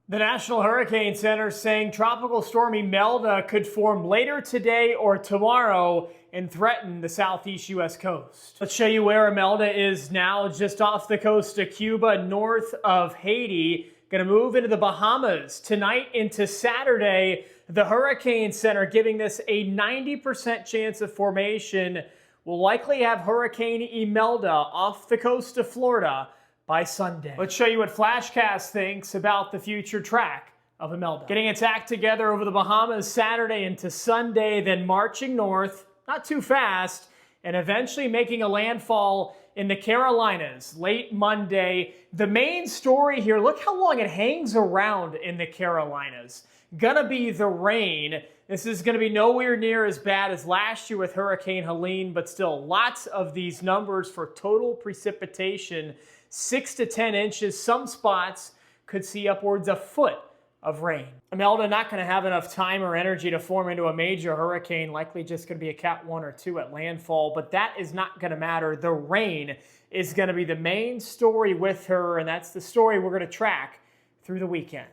The National Hurricane Center saying Tropical Storm Imelda could form later today or tomorrow and threaten the southeast U.S. coast. Let's show you where Imelda is now, just off the coast of Cuba, north of Haiti. Going to move into the Bahamas tonight into Saturday. The Hurricane Center giving this a 90% chance of formation. We'll likely have Hurricane Imelda off the coast of Florida by Sunday. Let's show you what Flashcast thinks about the future track of Imelda. Getting its act together over the Bahamas Saturday into Sunday, then marching north, not too fast, and eventually making a landfall in the Carolinas late Monday. The main story here, look how long it hangs around in the Carolinas. Gonna be the rain. This is gonna be nowhere near as bad as last year with Hurricane Helene, but still lots of these numbers for total precipitation. 6 to 10 inches. Some spots could see upwards of a foot of rain. Imelda not going to have enough time or energy to form into a major hurricane, likely just going to be a Cat 1 or 2 at landfall, but that is not going to matter. The rain is going to be the main story with her, and that's the story we're going to track through the weekend.